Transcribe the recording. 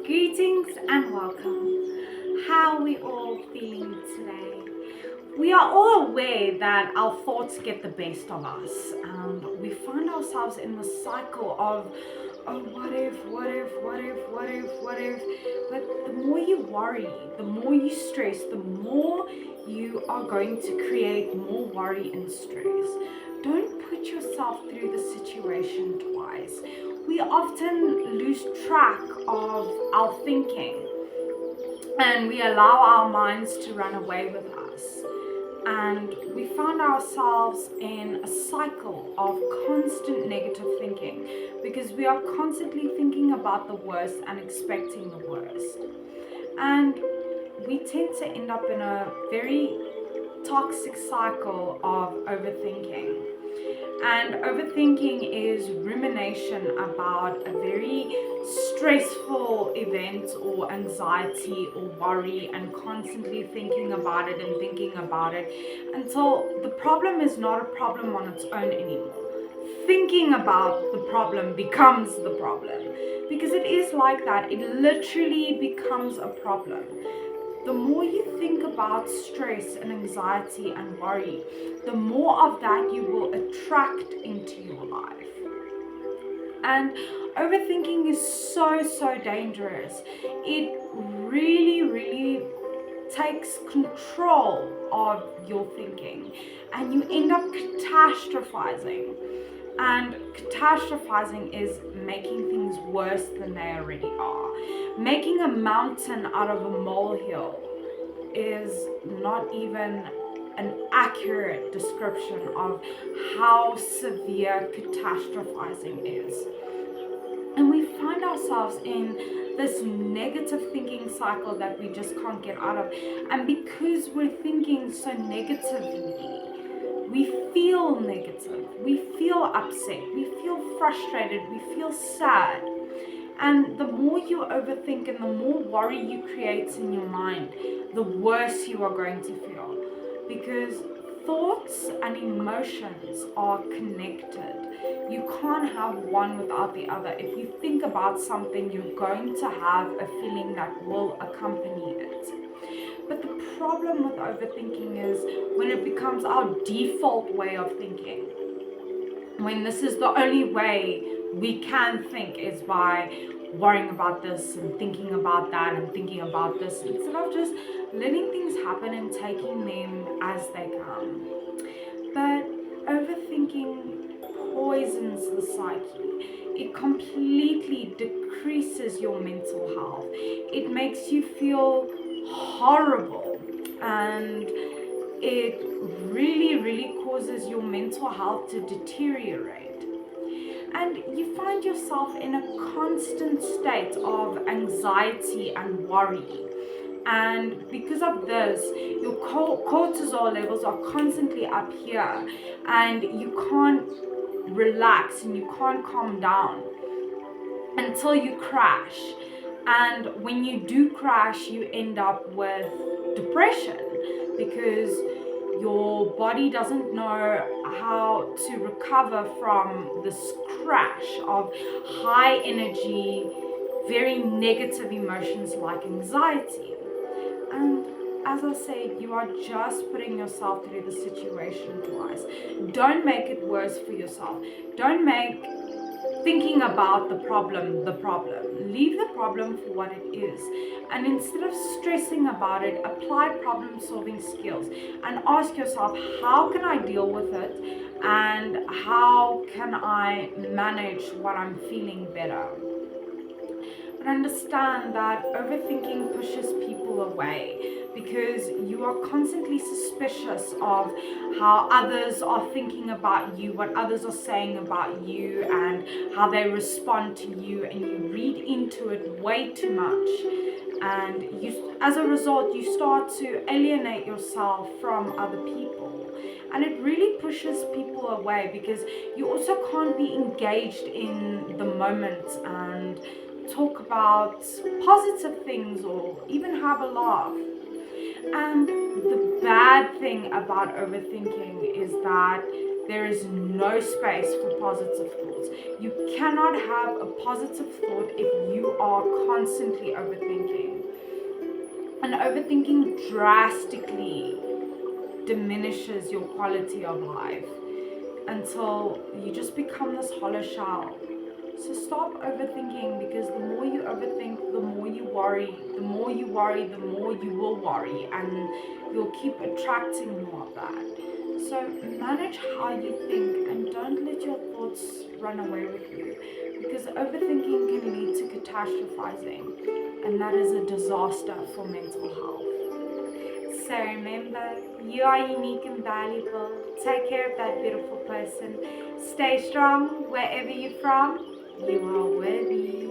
Greetings and welcome. How are we all feeling today? We are all aware that our thoughts get the best of us. We find ourselves in the cycle of, oh, what if, what if, what if, what if, what if. But the more you worry, the more you stress, the more you are going to create more worry and stress. Don't put yourself through the situation twice. We often lose track of our thinking and we allow our minds to run away with us. And we find ourselves in a cycle of constant negative thinking because we are constantly thinking about the worst and expecting the worst. And we tend to end up in a very toxic cycle of overthinking. And overthinking is rumination about a very stressful event or anxiety or worry and constantly thinking about it and thinking about it until the problem is not a problem on its own anymore. Thinking about the problem becomes the problem because it is like that. It literally becomes a problem. The more you think about stress and anxiety and worry, the more of that you will attract into your life. And overthinking is so dangerous. It really takes control of your thinking and you end up catastrophizing. And catastrophizing is making things worse than they already are. Making a mountain out of a molehill is not even an accurate description of how severe catastrophizing is. And we find ourselves in this negative thinking cycle that we just can't get out of. And because we're thinking so negatively, we feel negative, we feel upset, we feel frustrated, we feel sad. And the more you overthink and the more worry you create in your mind, the worse you are going to feel. Because thoughts and emotions are connected. You can't have one without the other. If you think about something, you're going to have a feeling that will accompany it. But the problem with overthinking is when it becomes our default way of thinking. When this is the only way we can think is by worrying about this and thinking about that and thinking about this instead of just letting things happen and taking them as they come. But overthinking poisons the psyche. It completely decreases your mental health. It makes you feel horrible and it really causes your mental health to deteriorate. And you find yourself in a constant state of anxiety and worry. And because of this, your cortisol levels are constantly up here and you can't relax and you can't calm down until you crash. And when you do crash, you end up with depression because your body doesn't know how to recover from this crash of high energy, very negative emotions like anxiety. And as I said, you are just putting yourself through the situation twice. Don't make it worse for yourself. Don't make thinking about the problem. Leave the problem for what it is. And instead of stressing about it, apply problem solving skills and ask yourself, how can I deal with it? And how can I manage what I'm feeling better? But understand that overthinking pushes people away because you are constantly suspicious of how others are thinking about you, what others are saying about you, and how they respond to you, and you read into it way too much. And you, as a result, you start to alienate yourself from other people. And it really pushes people away because you also can't be engaged in the moment and talk about positive things or even have a laugh. And the bad thing about overthinking is that there is no space for positive thoughts. You cannot have a positive thought if you are constantly overthinking. And overthinking drastically diminishes your quality of life until you just become this hollow shell. So stop overthinking, because the more you overthink, the more you worry. The more you worry, the more you will worry, and you'll keep attracting more of that. So manage how you think and don't let your thoughts run away with you, because overthinking can lead to catastrophizing, and that is a disaster for mental health. So remember, you are unique and valuable. Take care of that beautiful person. Stay strong wherever you're from. You are worthy.